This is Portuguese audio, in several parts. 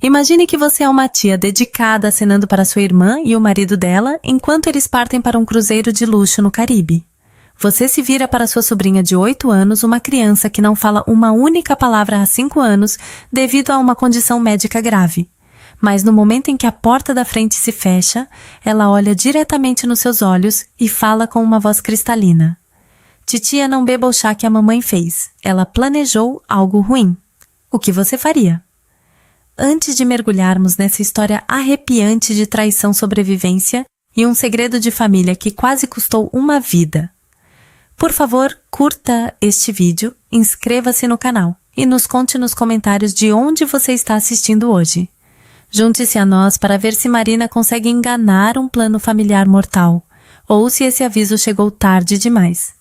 Imagine que você é uma tia dedicada acenando para sua irmã e o marido dela enquanto eles partem para um cruzeiro de luxo no Caribe. Você se vira para sua sobrinha de 8 anos, uma criança que não fala uma única palavra há 5 anos devido a uma condição médica grave. Mas no momento em que a porta da frente se fecha, ela olha diretamente nos seus olhos e fala com uma voz cristalina. Titia, não beba o chá que a mamãe fez. Ela planejou algo ruim. O que você faria? Antes de mergulharmos nessa história arrepiante de traição, sobrevivência e um segredo de família que quase custou uma vida, por favor, curta este vídeo, inscreva-se no canal e nos conte nos comentários de onde você está assistindo hoje. Junte-se a nós para ver se Marina consegue enganar um plano familiar mortal, ou se esse aviso chegou tarde demais.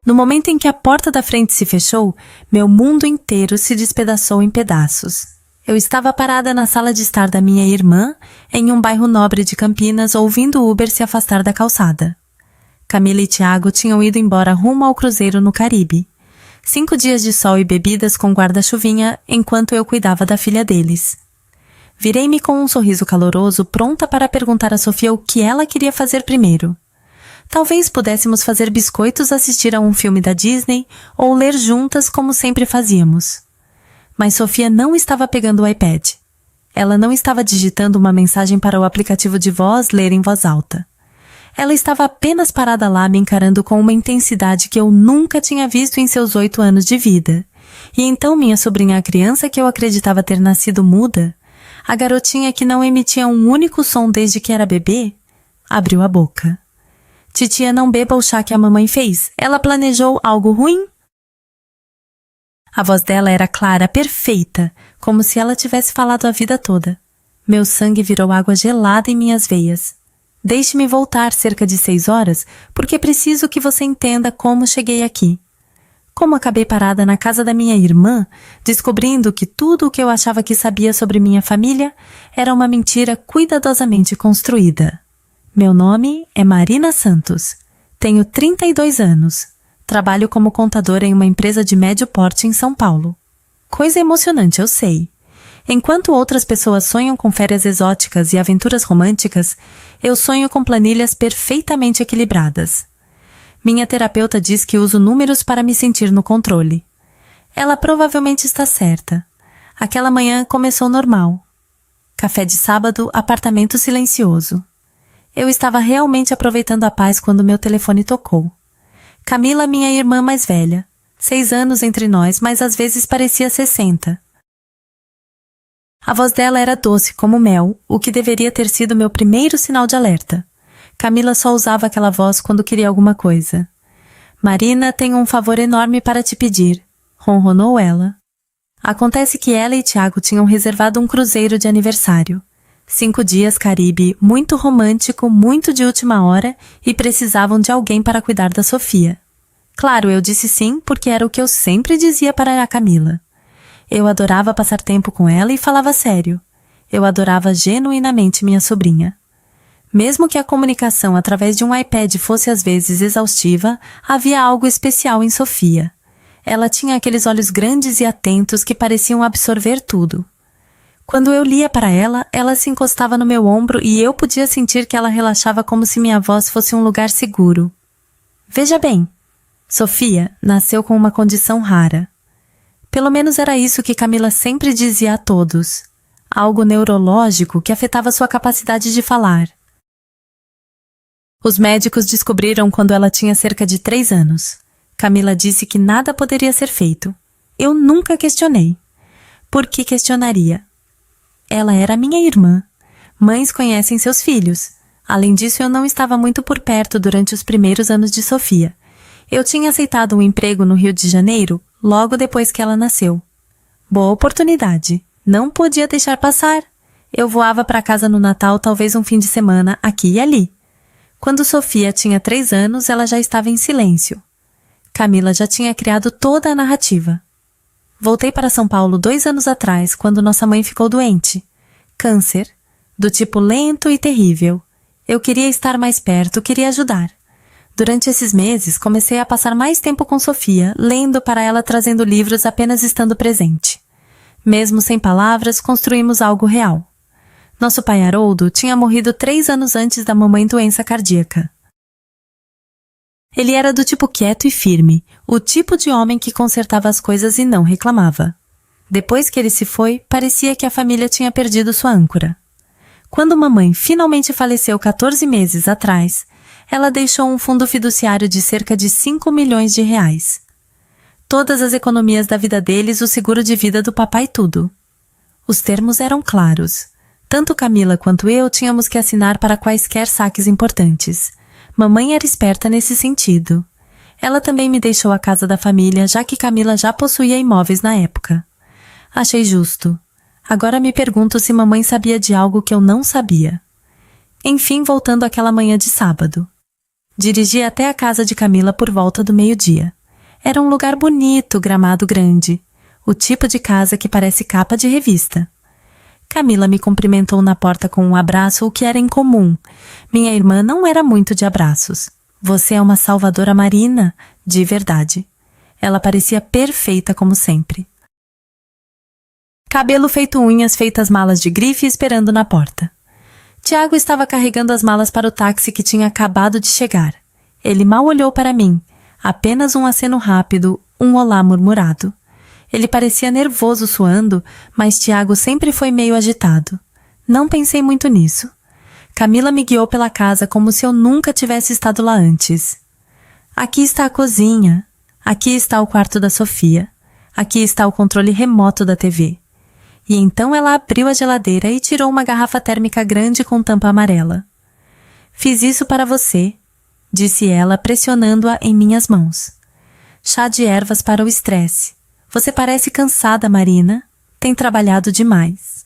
No momento em que a porta da frente se fechou, meu mundo inteiro se despedaçou em pedaços. Eu estava parada na sala de estar da minha irmã, em um bairro nobre de Campinas, ouvindo o Uber se afastar da calçada. Camila e Tiago tinham ido embora rumo ao cruzeiro no Caribe. 5 dias de sol e bebidas com guarda-chuvinha, enquanto eu cuidava da filha deles. Virei-me com um sorriso caloroso, pronta para perguntar a Sofia o que ela queria fazer primeiro. Talvez pudéssemos fazer biscoitos, assistir a um filme da Disney ou ler juntas como sempre fazíamos. Mas Sofia não estava pegando o iPad. Ela não estava digitando uma mensagem para o aplicativo de voz ler em voz alta. Ela estava apenas parada lá me encarando com uma intensidade que eu nunca tinha visto em seus 8 anos de vida. E então minha sobrinha, a criança que eu acreditava ter nascido muda, a garotinha que não emitia um único som desde que era bebê, abriu a boca. Titia, não beba o chá que a mamãe fez. Ela planejou algo ruim? A voz dela era clara, perfeita, como se ela tivesse falado a vida toda. Meu sangue virou água gelada em minhas veias. Deixe-me voltar cerca de 6 horas, porque preciso que você entenda como cheguei aqui. Como acabei parada na casa da minha irmã, descobrindo que tudo o que eu achava que sabia sobre minha família era uma mentira cuidadosamente construída. Meu nome é Marina Santos. Tenho 32 anos. Trabalho como contadora em uma empresa de médio porte em São Paulo. Coisa emocionante, eu sei. Enquanto outras pessoas sonham com férias exóticas e aventuras românticas, eu sonho com planilhas perfeitamente equilibradas. Minha terapeuta diz que uso números para me sentir no controle. Ela provavelmente está certa. Aquela manhã começou normal. Café de sábado, apartamento silencioso. Eu estava realmente aproveitando a paz quando meu telefone tocou. Camila, minha irmã mais velha. 6 anos entre nós, mas às vezes parecia 60. A voz dela era doce como mel, o que deveria ter sido meu primeiro sinal de alerta. Camila só usava aquela voz quando queria alguma coisa. Marina, tenho um favor enorme para te pedir, ronronou ela. Acontece que ela e Tiago tinham reservado um cruzeiro de aniversário. 5 dias Caribe, muito romântico, muito de última hora, e precisavam de alguém para cuidar da Sofia. Claro, eu disse sim, porque era o que eu sempre dizia para a Camila. Eu adorava passar tempo com ela e falava sério. Eu adorava genuinamente minha sobrinha. Mesmo que a comunicação através de um iPad fosse às vezes exaustiva, havia algo especial em Sofia. Ela tinha aqueles olhos grandes e atentos que pareciam absorver tudo. Quando eu lia para ela, ela se encostava no meu ombro e eu podia sentir que ela relaxava como se minha voz fosse um lugar seguro. Veja bem, Sofia nasceu com uma condição rara. Pelo menos era isso que Camila sempre dizia a todos. Algo neurológico que afetava sua capacidade de falar. Os médicos descobriram quando ela tinha cerca de 3 anos. Camila disse que nada poderia ser feito. Eu nunca questionei. Por que questionaria? Ela era minha irmã. Mães conhecem seus filhos. Além disso, eu não estava muito por perto durante os primeiros anos de Sofia. Eu tinha aceitado um emprego no Rio de Janeiro logo depois que ela nasceu. Boa oportunidade. Não podia deixar passar. Eu voava para casa no Natal, talvez um fim de semana, aqui e ali. Quando Sofia tinha 3 anos, ela já estava em silêncio. Camila já tinha criado toda a narrativa. Voltei para São Paulo 2 anos atrás, quando nossa mãe ficou doente. Câncer. Do tipo lento e terrível. Eu queria estar mais perto, queria ajudar. Durante esses meses, comecei a passar mais tempo com Sofia, lendo para ela, trazendo livros apenas estando presente. Mesmo sem palavras, construímos algo real. Nosso pai Haroldo tinha morrido 3 anos antes da mamãe doença cardíaca. Ele era do tipo quieto e firme, o tipo de homem que consertava as coisas e não reclamava. Depois que ele se foi, parecia que a família tinha perdido sua âncora. Quando mamãe finalmente faleceu 14 meses atrás, ela deixou um fundo fiduciário de cerca de 5 milhões de reais. Todas as economias da vida deles, o seguro de vida do papai e tudo. Os termos eram claros. Tanto Camila quanto eu tínhamos que assinar para quaisquer saques importantes. Mamãe era esperta nesse sentido. Ela também me deixou a casa da família, já que Camila já possuía imóveis na época. Achei justo. Agora me pergunto se mamãe sabia de algo que eu não sabia. Enfim, voltando àquela manhã de sábado. Dirigi até a casa de Camila por volta do meio-dia. Era um lugar bonito, gramado grande. O tipo de casa que parece capa de revista. Camila me cumprimentou na porta com um abraço, o que era incomum. Minha irmã não era muito de abraços. Você é uma salvadora marina, de verdade. Ela parecia perfeita como sempre. Cabelo feito unhas, feitas malas de grife esperando na porta. Tiago estava carregando as malas para o táxi que tinha acabado de chegar. Ele mal olhou para mim. Apenas um aceno rápido, um olá murmurado. Ele parecia nervoso suando, mas Tiago sempre foi meio agitado. Não pensei muito nisso. Camila me guiou pela casa como se eu nunca tivesse estado lá antes. Aqui está a cozinha. Aqui está o quarto da Sofia. Aqui está o controle remoto da TV. E então ela abriu a geladeira e tirou uma garrafa térmica grande com tampa amarela. Fiz isso para você, disse ela, pressionando-a em minhas mãos. Chá de ervas para o estresse. Você parece cansada, Marina. Tem trabalhado demais.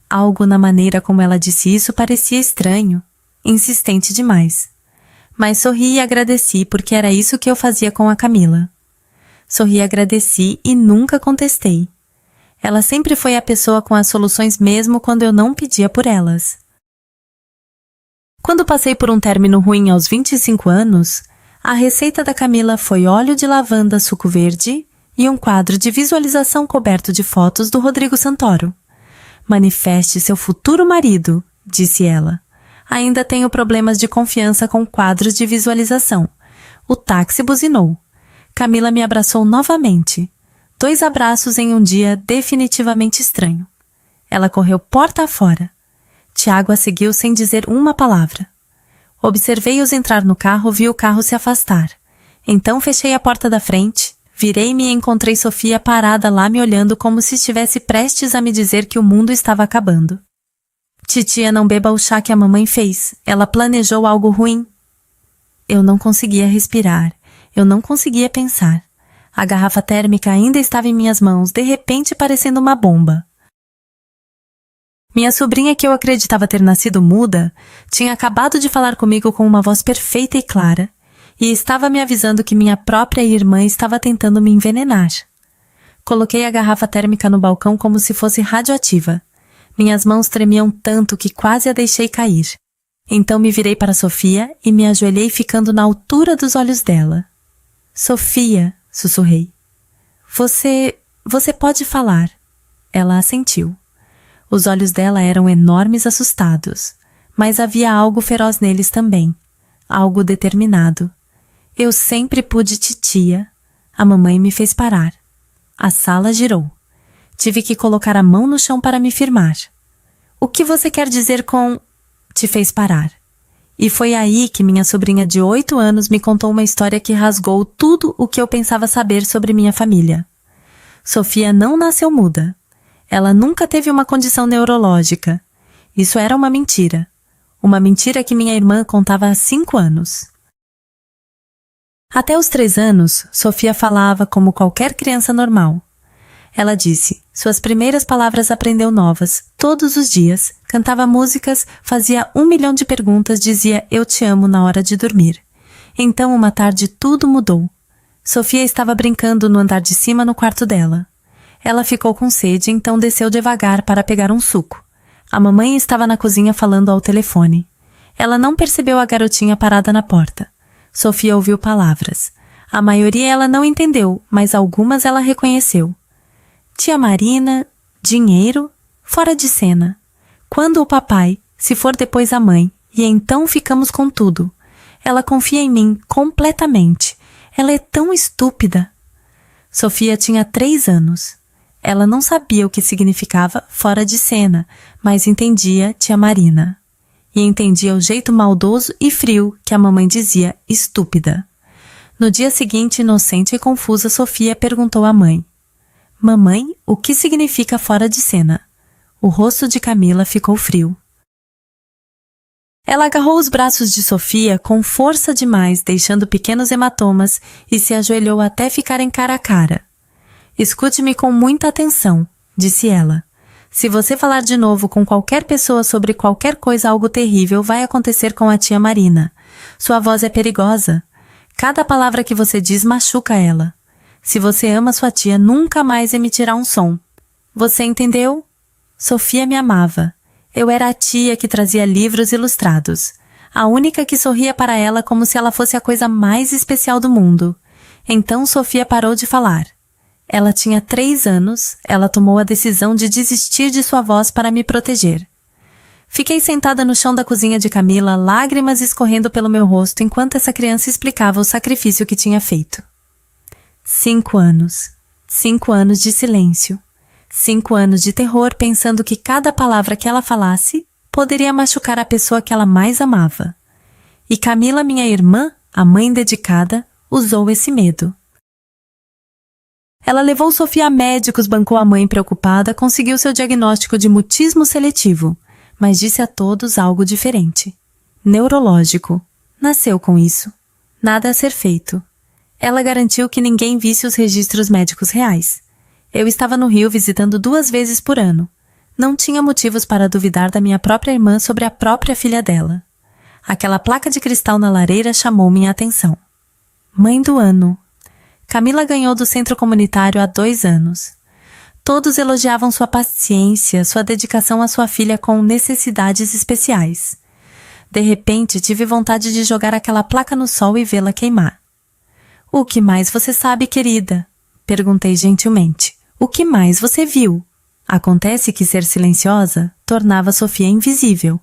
Algo na maneira como ela disse isso parecia estranho, insistente demais. Mas sorri e agradeci porque era isso que eu fazia com a Camila. Sorri e agradeci e nunca contestei. Ela sempre foi a pessoa com as soluções mesmo quando eu não pedia por elas. Quando passei por um término ruim aos 25 anos, a receita da Camila foi óleo de lavanda suco verde e um quadro de visualização coberto de fotos do Rodrigo Santoro. Manifeste seu futuro marido, disse ela. Ainda tenho problemas de confiança com quadros de visualização. O táxi buzinou. Camila me abraçou novamente. 2 abraços em um dia definitivamente estranho. Ela correu porta afora. Tiago a seguiu sem dizer uma palavra. Observei-os entrar no carro, vi o carro se afastar. Então fechei a porta da frente, virei-me e encontrei Sofia parada lá me olhando como se estivesse prestes a me dizer que o mundo estava acabando. Titia, não beba o chá que a mamãe fez. Ela planejou algo ruim. Eu não conseguia respirar. Eu não conseguia pensar. A garrafa térmica ainda estava em minhas mãos, de repente parecendo uma bomba. Minha sobrinha, que eu acreditava ter nascido muda, tinha acabado de falar comigo com uma voz perfeita e clara, e estava me avisando que minha própria irmã estava tentando me envenenar. Coloquei a garrafa térmica no balcão como se fosse radioativa. Minhas mãos tremiam tanto que quase a deixei cair. Então me virei para Sofia e me ajoelhei ficando na altura dos olhos dela. Sofia, sussurrei. Você pode falar. Ela assentiu. Os olhos dela eram enormes, assustados, mas havia algo feroz neles também, algo determinado. Eu sempre pude titia. A mamãe me fez parar. A sala girou. Tive que colocar a mão no chão para me firmar. O que você quer dizer com... Te fez parar. E foi aí que minha sobrinha de 8 anos me contou uma história que rasgou tudo o que eu pensava saber sobre minha família. Sofia não nasceu muda. Ela nunca teve uma condição neurológica. Isso era uma mentira. Uma mentira que minha irmã contava há 5 anos. Até os 3 anos, Sofia falava como qualquer criança normal. Ela disse, suas primeiras palavras aprendeu novas, todos os dias, cantava músicas, fazia 1 milhão de perguntas, dizia eu te amo na hora de dormir. Então, uma tarde, tudo mudou. Sofia estava brincando no andar de cima no quarto dela. Ela ficou com sede, então desceu devagar para pegar um suco. A mamãe estava na cozinha falando ao telefone. Ela não percebeu a garotinha parada na porta. Sofia ouviu palavras. A maioria ela não entendeu, mas algumas ela reconheceu. Tia Marina, dinheiro, fora de cena. Quando o papai, se for depois a mãe, e então ficamos com tudo. Ela confia em mim completamente. Ela é tão estúpida. Sofia tinha 3 anos. Ela não sabia o que significava fora de cena, mas entendia tia Marina. E entendia o jeito maldoso e frio que a mamãe dizia estúpida. No dia seguinte, inocente e confusa, Sofia perguntou à mãe. Mamãe, o que significa fora de cena? O rosto de Camila ficou frio. Ela agarrou os braços de Sofia com força demais, deixando pequenos hematomas, e se ajoelhou até ficarem cara a cara. Escute-me com muita atenção, disse ela. Se você falar de novo com qualquer pessoa sobre qualquer coisa, algo terrível vai acontecer com a tia Marina. Sua voz é perigosa. Cada palavra que você diz machuca ela. Se você ama sua tia, nunca mais emitirá um som. Você entendeu? Sofia me amava. Eu era a tia que trazia livros ilustrados. A única que sorria para ela como se ela fosse a coisa mais especial do mundo. Então Sofia parou de falar. Ela tinha 3 anos, ela tomou a decisão de desistir de sua voz para me proteger. Fiquei sentada no chão da cozinha de Camila, lágrimas escorrendo pelo meu rosto enquanto essa criança explicava o sacrifício que tinha feito. 5 anos. 5 anos de silêncio. 5 anos de terror pensando que cada palavra que ela falasse poderia machucar a pessoa que ela mais amava. E Camila, minha irmã, a mãe dedicada, usou esse medo. Ela levou Sofia a médicos, bancou a mãe preocupada, conseguiu seu diagnóstico de mutismo seletivo, mas disse a todos algo diferente. Neurológico. Nasceu com isso. Nada a ser feito. Ela garantiu que ninguém visse os registros médicos reais. Eu estava no Rio visitando 2 vezes por ano. Não tinha motivos para duvidar da minha própria irmã sobre a própria filha dela. Aquela placa de cristal na lareira chamou minha atenção. Mãe do ano. Camila ganhou do centro comunitário há 2 anos. Todos elogiavam sua paciência, sua dedicação à sua filha com necessidades especiais. De repente, tive vontade de jogar aquela placa no sol e vê-la queimar. O que mais você sabe, querida? Perguntei gentilmente. O que mais você viu? Acontece que ser silenciosa tornava Sofia invisível.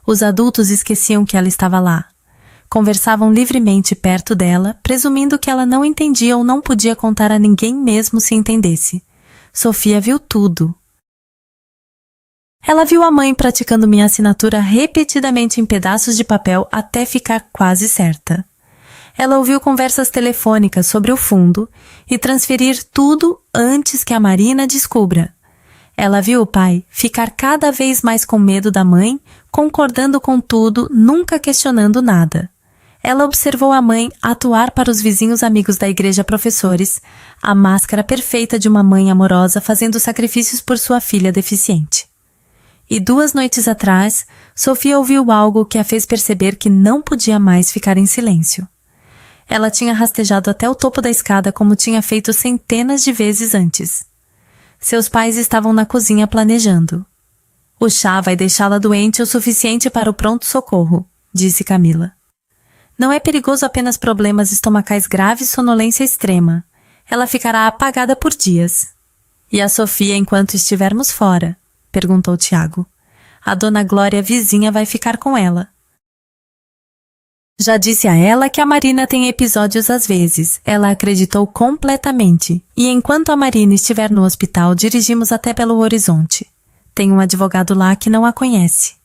Os adultos esqueciam que ela estava lá. Conversavam livremente perto dela, presumindo que ela não entendia ou não podia contar a ninguém mesmo se entendesse. Sofia viu tudo. Ela viu a mãe praticando minha assinatura repetidamente em pedaços de papel até ficar quase certa. Ela ouviu conversas telefônicas sobre o fundo e transferir tudo antes que a Marina descubra. Ela viu o pai ficar cada vez mais com medo da mãe, concordando com tudo, nunca questionando nada. Ela observou a mãe atuar para os vizinhos amigos da igreja professores, a máscara perfeita de uma mãe amorosa fazendo sacrifícios por sua filha deficiente. E 2 noites atrás, Sofia ouviu algo que a fez perceber que não podia mais ficar em silêncio. Ela tinha rastejado até o topo da escada como tinha feito centenas de vezes antes. Seus pais estavam na cozinha planejando. O chá vai deixá-la doente o suficiente para o pronto-socorro, disse Camila. Não é perigoso, apenas problemas estomacais graves e sonolência extrema. Ela ficará apagada por dias. E a Sofia enquanto estivermos fora? Perguntou Tiago. A dona Glória vizinha vai ficar com ela. Já disse a ela que a Marina tem episódios às vezes. Ela acreditou completamente. E enquanto a Marina estiver no hospital, dirigimos até Belo Horizonte. Tem um advogado lá que não a conhece.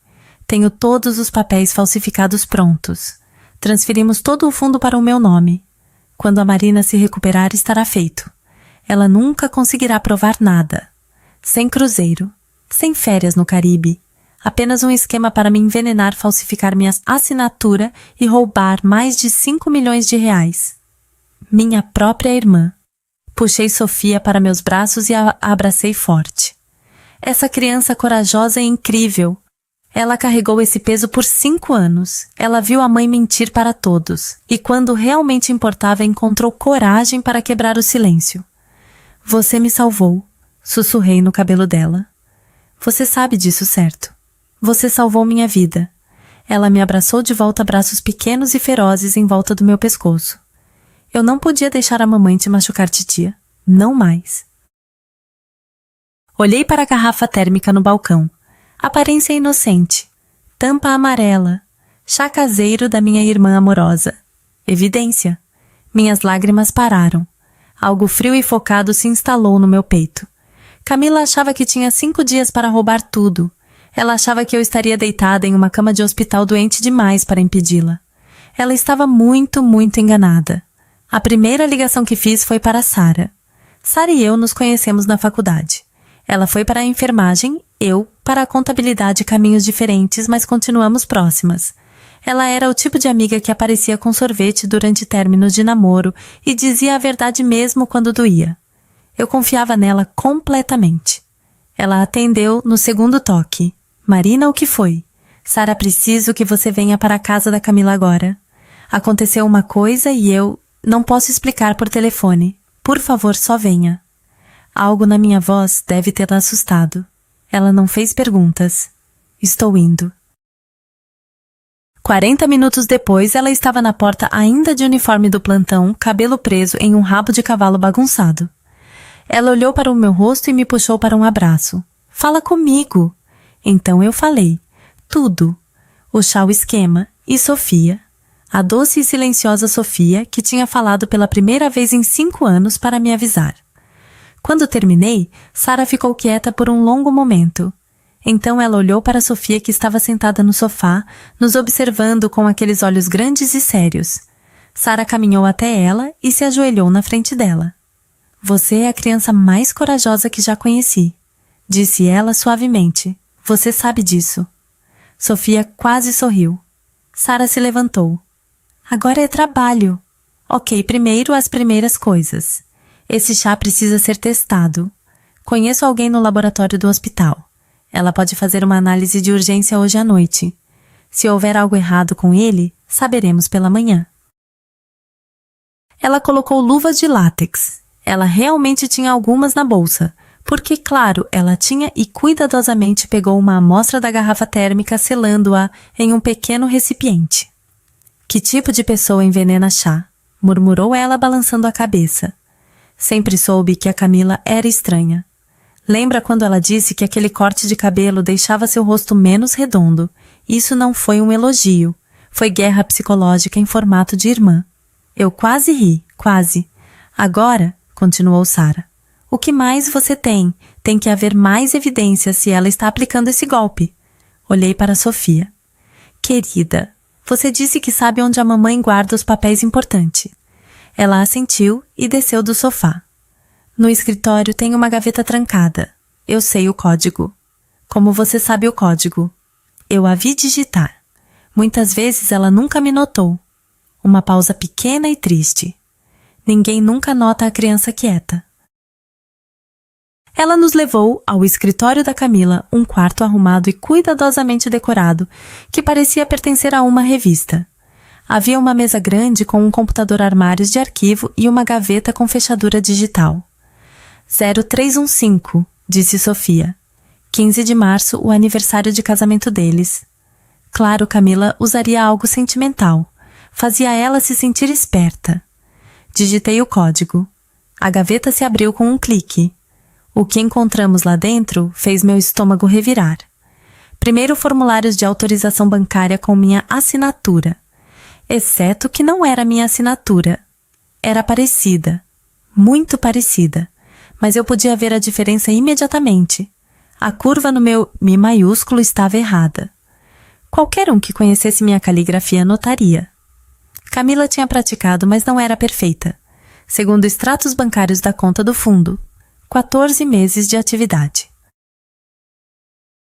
Tenho todos os papéis falsificados prontos. Transferimos todo o fundo para o meu nome. Quando a Marina se recuperar, estará feito. Ela nunca conseguirá provar nada. Sem cruzeiro. Sem férias no Caribe. Apenas um esquema para me envenenar, falsificar minha assinatura e roubar mais de 5 milhões de reais. Minha própria irmã. Puxei Sofia para meus braços e a abracei forte. Essa criança corajosa e incrível. Ela carregou esse peso por 5 anos. Ela viu a mãe mentir para todos. E quando realmente importava, encontrou coragem para quebrar o silêncio. Você me salvou, sussurrei no cabelo dela. Você sabe disso, certo? Você salvou minha vida. Ela me abraçou de volta, braços pequenos e ferozes em volta do meu pescoço. Eu não podia deixar a mamãe te machucar, titia. Não mais. Olhei para a garrafa térmica no balcão. Aparência inocente. Tampa amarela. Chá caseiro da minha irmã amorosa. Evidência. Minhas lágrimas pararam. Algo frio e focado se instalou no meu peito. Camila achava que tinha 5 dias para roubar tudo. Ela achava que eu estaria deitada em uma cama de hospital doente demais para impedi-la. Ela estava muito, muito enganada. A primeira ligação que fiz foi para Sara. Sara e eu nos conhecemos na faculdade. Ela foi para a enfermagem, eu para a contabilidade, caminhos diferentes, mas continuamos próximas. Ela era o tipo de amiga que aparecia com sorvete durante términos de namoro e dizia a verdade mesmo quando doía. Eu confiava nela completamente. Ela atendeu no segundo toque. Marina, o que foi? Sara, preciso que você venha para a casa da Camila agora. Aconteceu uma coisa e eu não posso explicar por telefone. Por favor, só venha. Algo na minha voz deve tê-la assustado. Ela não fez perguntas. Estou indo. 40 minutos depois, ela estava na porta ainda de uniforme do plantão, cabelo preso em um rabo de cavalo bagunçado. Ela olhou para o meu rosto e me puxou para um abraço. Fala comigo. Então eu falei. Tudo. O chá, o esquema e Sofia. A doce e silenciosa Sofia, que tinha falado pela primeira vez em 5 anos para me avisar. Quando terminei, Sara ficou quieta por um longo momento. Então ela olhou para Sofia, que estava sentada no sofá, nos observando com aqueles olhos grandes e sérios. Sara caminhou até ela e se ajoelhou na frente dela. Você é a criança mais corajosa que já conheci, disse ela suavemente. Você sabe disso. Sofia quase sorriu. Sara se levantou. Agora é trabalho. Ok, primeiro as primeiras coisas. Esse chá precisa ser testado. Conheço alguém no laboratório do hospital. Ela pode fazer uma análise de urgência hoje à noite. Se houver algo errado com ele, saberemos pela manhã. Ela colocou luvas de látex. Ela realmente tinha algumas na bolsa, porque, claro, ela tinha e cuidadosamente pegou uma amostra da garrafa térmica, selando-a em um pequeno recipiente. Que tipo de pessoa envenena chá? Murmurou ela, balançando a cabeça. Sempre soube que a Camila era estranha. Lembra quando ela disse que aquele corte de cabelo deixava seu rosto menos redondo? Isso não foi um elogio. Foi guerra psicológica em formato de irmã. Eu quase ri, quase. Agora, continuou Sara, o que mais você tem? Tem que haver mais evidência se ela está aplicando esse golpe. Olhei para Sofia. Querida, você disse que sabe onde a mamãe guarda os papéis importantes. Ela assentiu e desceu do sofá. No escritório tem uma gaveta trancada. Eu sei o código. Como você sabe o código? Eu a vi digitar. Muitas vezes ela nunca me notou. Uma pausa pequena e triste. Ninguém nunca nota a criança quieta. Ela nos levou ao escritório da Camila, um quarto arrumado e cuidadosamente decorado, que parecia pertencer a uma revista. Havia uma mesa grande com um computador, armários de arquivo e uma gaveta com fechadura digital. 0315, disse Sofia. 15 de março, o aniversário de casamento deles. Claro, Camila usaria algo sentimental. Fazia ela se sentir esperta. Digitei o código. A gaveta se abriu com um clique. O que encontramos lá dentro fez meu estômago revirar. Primeiro, formulários de autorização bancária com minha assinatura. Exceto que não era minha assinatura. Era parecida. Muito parecida. Mas eu podia ver a diferença imediatamente. A curva no meu Mi maiúsculo estava errada. Qualquer um que conhecesse minha caligrafia notaria. Camila tinha praticado, mas não era perfeita. Segundo extratos bancários da conta do fundo, 14 meses de atividade.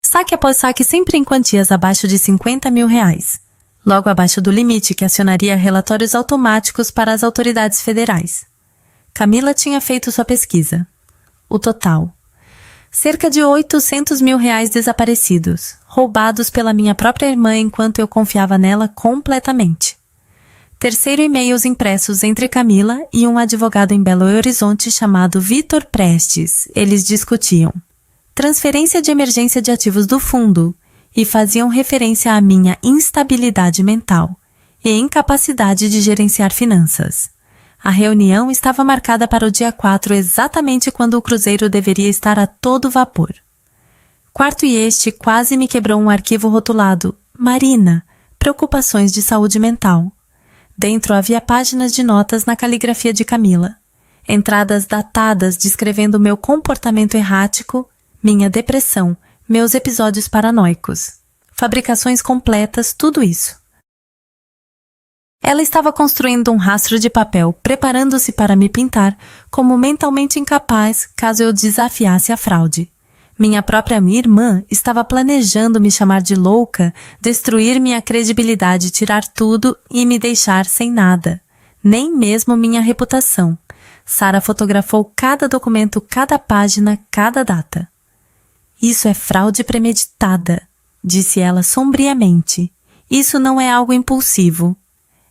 Saque após saque sempre em quantias abaixo de R$50 mil. Logo abaixo do limite que acionaria relatórios automáticos para as autoridades federais. Camila tinha feito sua pesquisa. O total. Cerca de R$800 mil desaparecidos, roubados pela minha própria irmã enquanto eu confiava nela completamente. Terceiro, e-mails impressos entre Camila e um advogado em Belo Horizonte chamado Vitor Prestes. Eles discutiam transferência de emergência de ativos do fundo e faziam referência à minha instabilidade mental e incapacidade de gerenciar finanças. A reunião estava marcada para o dia 4, exatamente quando o cruzeiro deveria estar a todo vapor. Quarto e este quase me quebrou um arquivo rotulado Marina, preocupações de saúde mental. Dentro havia páginas de notas na caligrafia de Camila. Entradas datadas descrevendo meu comportamento errático, minha depressão, meus episódios paranoicos. Fabricações completas, tudo isso. Ela estava construindo um rastro de papel, preparando-se para me pintar, como mentalmente incapaz caso eu desafiasse a fraude. Minha própria irmã estava planejando me chamar de louca, destruir minha credibilidade, tirar tudo e me deixar sem nada. Nem mesmo minha reputação. Sara fotografou cada documento, cada página, cada data. Isso é fraude premeditada, disse ela sombriamente. Isso não é algo impulsivo.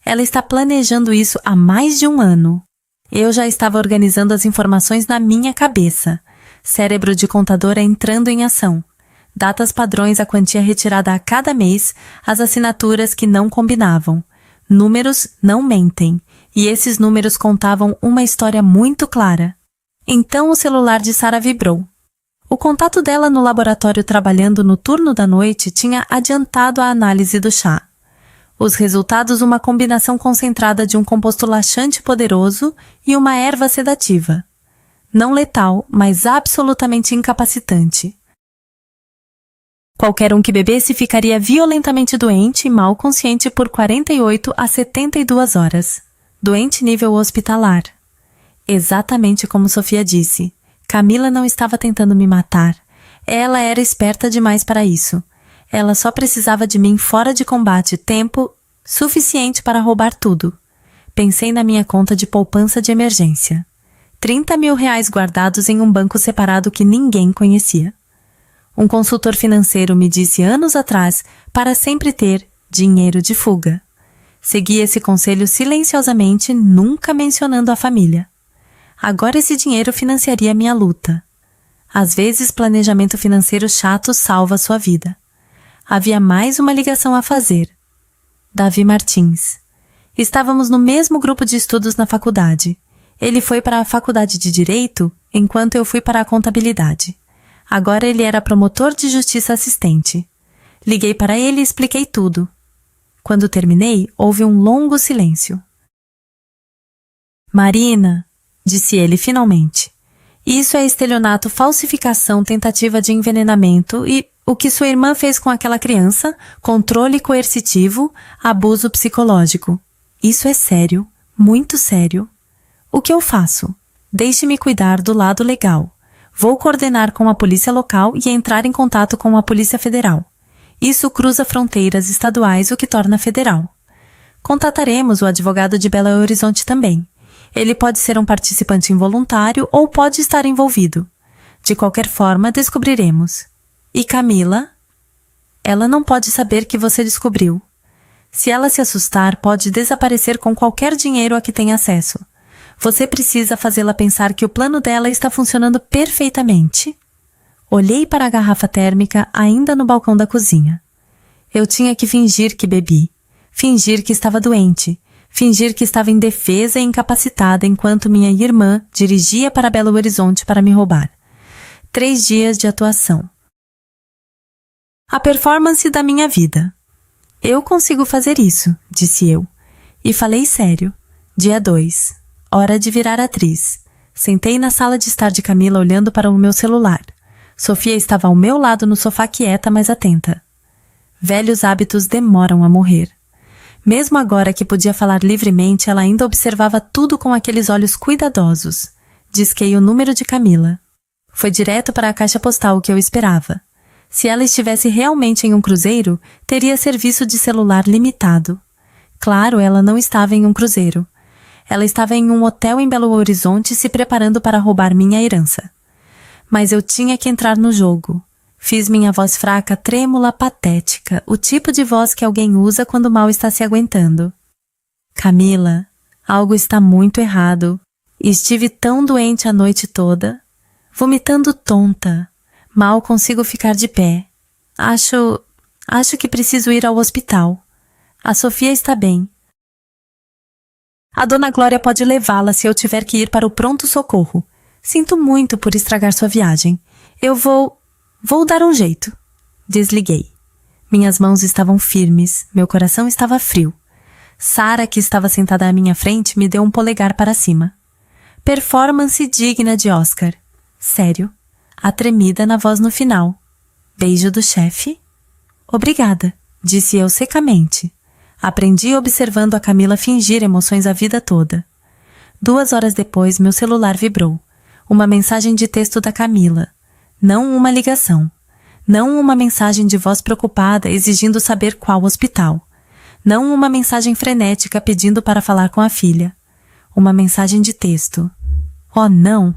Ela está planejando isso há mais de um ano. Eu já estava organizando as informações na minha cabeça. Cérebro de contadora entrando em ação. Datas padrões, a quantia retirada a cada mês, as assinaturas que não combinavam. Números não mentem, e esses números contavam uma história muito clara. Então o celular de Sara vibrou. O contato dela no laboratório trabalhando no turno da noite tinha adiantado a análise do chá. Os resultados, uma combinação concentrada de um composto laxante poderoso e uma erva sedativa. Não letal, mas absolutamente incapacitante. Qualquer um que bebesse ficaria violentamente doente e mal consciente por 48 a 72 horas. Doente nível hospitalar. Exatamente como Sofia disse. Camila não estava tentando me matar. Ela era esperta demais para isso. Ela só precisava de mim fora de combate, tempo suficiente para roubar tudo. Pensei na minha conta de poupança de emergência. 30 mil reais guardados em um banco separado que ninguém conhecia. Um consultor financeiro me disse anos atrás para sempre ter dinheiro de fuga. Segui esse conselho silenciosamente, nunca mencionando a família. Agora esse dinheiro financiaria minha luta. Às vezes, planejamento financeiro chato salva sua vida. Havia mais uma ligação a fazer. Davi Martins. Estávamos no mesmo grupo de estudos na faculdade. Ele foi para a faculdade de Direito, enquanto eu fui para a contabilidade. Agora ele era promotor de justiça assistente. Liguei para ele e expliquei tudo. Quando terminei, houve um longo silêncio. Marina, disse ele finalmente, isso é estelionato, falsificação, tentativa de envenenamento e o que sua irmã fez com aquela criança, controle coercitivo, abuso psicológico. Isso é sério, muito sério. O que eu faço? Deixe-me cuidar do lado legal. Vou coordenar com a polícia local e entrar em contato com a Polícia Federal. Isso cruza fronteiras estaduais, o que torna federal. Contataremos o advogado de Belo Horizonte também. Ele pode ser um participante involuntário ou pode estar envolvido. De qualquer forma, descobriremos. E Camila? Ela não pode saber que você descobriu. Se ela se assustar, pode desaparecer com qualquer dinheiro a que tem acesso. Você precisa fazê-la pensar que o plano dela está funcionando perfeitamente. Olhei para a garrafa térmica ainda no balcão da cozinha. Eu tinha que fingir que bebi. Fingir que estava doente. Fingir que estava indefesa e incapacitada enquanto minha irmã dirigia para Belo Horizonte para me roubar. 3 dias de atuação. A performance da minha vida. Eu consigo fazer isso, disse eu. E falei sério. Dia 2. Hora de virar atriz. Sentei na sala de estar de Camila olhando para o meu celular. Sofia estava ao meu lado no sofá quieta, mas atenta. Velhos hábitos demoram a morrer. Mesmo agora que podia falar livremente, ela ainda observava tudo com aqueles olhos cuidadosos. Disquei o número de Camila. Foi direto para a caixa postal que eu esperava. Se ela estivesse realmente em um cruzeiro, teria serviço de celular limitado. Claro, ela não estava em um cruzeiro. Ela estava em um hotel em Belo Horizonte se preparando para roubar minha herança. Mas eu tinha que entrar no jogo. Fiz minha voz fraca, trêmula, patética, o tipo de voz que alguém usa quando mal está se aguentando. Camila, algo está muito errado. Estive tão doente a noite toda, vomitando tonta. Mal consigo ficar de pé. Acho que preciso ir ao hospital. A Sofia está bem. A Dona Glória pode levá-la se eu tiver que ir para o pronto-socorro. Sinto muito por estragar sua viagem. Eu vou dar um jeito. Desliguei. Minhas mãos estavam firmes, meu coração estava frio. Sara, que estava sentada à minha frente, me deu um polegar para cima. Performance digna de Oscar. Sério. A tremida na voz no final. Beijo do chefe? Obrigada, disse eu secamente. Aprendi observando a Camila fingir emoções a vida toda. 2 horas depois, meu celular vibrou. Uma mensagem de texto da Camila. Não uma ligação. Não uma mensagem de voz preocupada exigindo saber qual hospital. Não uma mensagem frenética pedindo para falar com a filha. Uma mensagem de texto. Oh, não!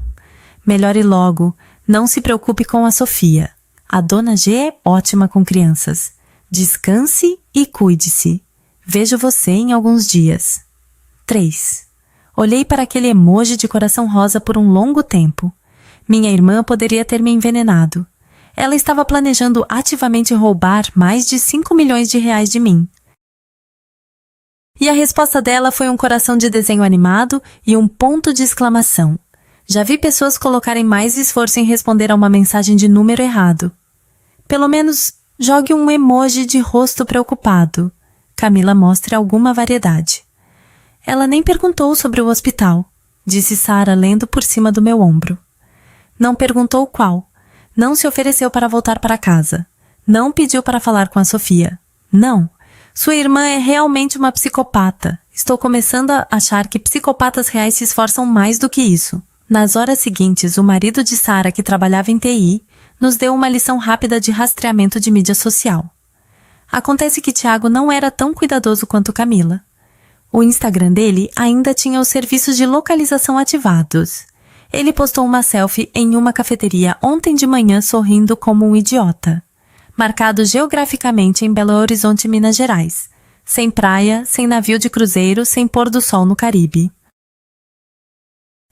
Melhore logo. Não se preocupe com a Sofia. A Dona G é ótima com crianças. Descanse e cuide-se. Vejo você em alguns dias. 3. Olhei para aquele emoji de coração rosa por um longo tempo. Minha irmã poderia ter me envenenado. Ela estava planejando ativamente roubar mais de 5 milhões de reais de mim. E a resposta dela foi um coração de desenho animado e um ponto de exclamação. Já vi pessoas colocarem mais esforço em responder a uma mensagem de número errado. Pelo menos, jogue um emoji de rosto preocupado. Camila mostra alguma variedade. Ela nem perguntou sobre o hospital, disse Sara lendo por cima do meu ombro. Não perguntou qual. Não se ofereceu para voltar para casa. Não pediu para falar com a Sofia. Não. Sua irmã é realmente uma psicopata. Estou começando a achar que psicopatas reais se esforçam mais do que isso. Nas horas seguintes, o marido de Sara, que trabalhava em TI, nos deu uma lição rápida de rastreamento de mídia social. Acontece que Tiago não era tão cuidadoso quanto Camila. O Instagram dele ainda tinha os serviços de localização ativados. Ele postou uma selfie em uma cafeteria ontem de manhã sorrindo como um idiota. Marcado geograficamente em Belo Horizonte, Minas Gerais. Sem praia, sem navio de cruzeiro, sem pôr do sol no Caribe.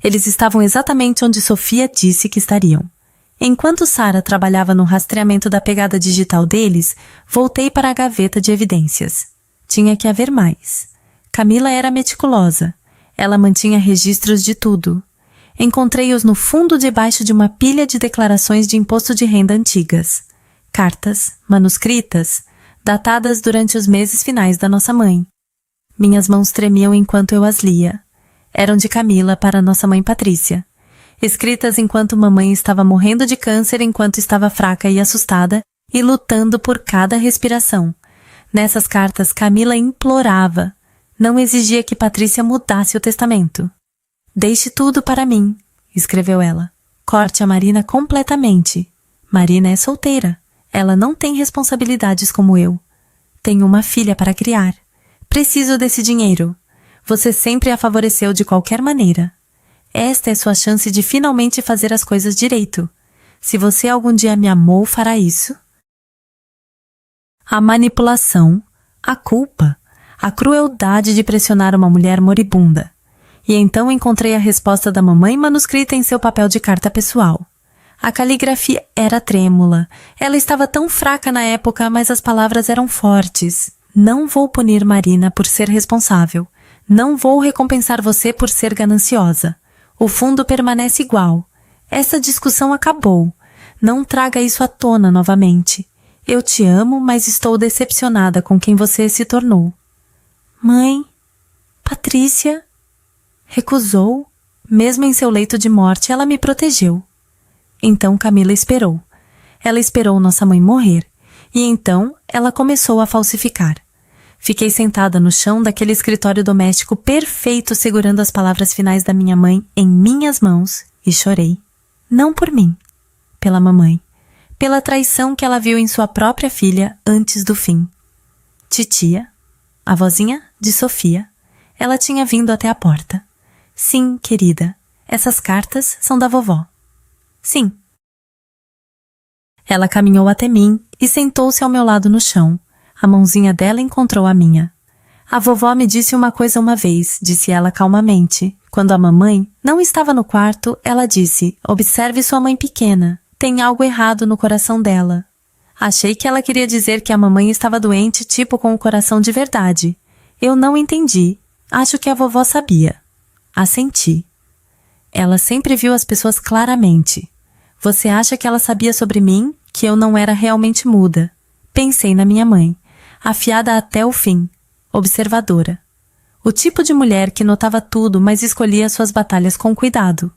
Eles estavam exatamente onde Sofia disse que estariam. Enquanto Sara trabalhava no rastreamento da pegada digital deles, voltei para a gaveta de evidências. Tinha que haver mais. Camila era meticulosa. Ela mantinha registros de tudo. Encontrei-os no fundo debaixo de uma pilha de declarações de imposto de renda antigas. Cartas, manuscritas, datadas durante os meses finais da nossa mãe. Minhas mãos tremiam enquanto eu as lia. Eram de Camila para nossa mãe Patrícia. Escritas enquanto mamãe estava morrendo de câncer, enquanto estava fraca e assustada e lutando por cada respiração. Nessas cartas, Camila implorava. Não exigia que Patrícia mudasse o testamento. Deixe tudo para mim, escreveu ela. Corte a Marina completamente. Marina é solteira. Ela não tem responsabilidades como eu. Tenho uma filha para criar. Preciso desse dinheiro. Você sempre a favoreceu de qualquer maneira. Esta é sua chance de finalmente fazer as coisas direito. Se você algum dia me amou, fará isso. A manipulação, a culpa, a crueldade de pressionar uma mulher moribunda. E então encontrei a resposta da mamãe manuscrita em seu papel de carta pessoal. A caligrafia era trêmula. Ela estava tão fraca na época, mas as palavras eram fortes. Não vou punir Marina por ser responsável. Não vou recompensar você por ser gananciosa. O fundo permanece igual. Essa discussão acabou. Não traga isso à tona novamente. Eu te amo, mas estou decepcionada com quem você se tornou. Mãe, Patrícia, recusou. Mesmo em seu leito de morte, ela me protegeu. Então Camila esperou. Ela esperou nossa mãe morrer. E então ela começou a falsificar. Fiquei sentada no chão daquele escritório doméstico perfeito segurando as palavras finais da minha mãe em minhas mãos e chorei. Não por mim, pela mamãe, pela traição que ela viu em sua própria filha antes do fim. Titia, a vozinha de Sofia, ela tinha vindo até a porta. Sim, querida, essas cartas são da vovó. Sim. Ela caminhou até mim e sentou-se ao meu lado no chão. A mãozinha dela encontrou a minha. A vovó me disse uma coisa uma vez, disse ela calmamente. Quando a mamãe não estava no quarto, ela disse, observe sua mãe pequena. Tem algo errado no coração dela. Achei que ela queria dizer que a mamãe estava doente, tipo com o coração de verdade. Eu não entendi. Acho que a vovó sabia. Assenti. Ela sempre viu as pessoas claramente. Você acha que ela sabia sobre mim, que eu não era realmente muda? Pensei na minha mãe, afiada até o fim, observadora. O tipo de mulher que notava tudo, mas escolhia suas batalhas com cuidado.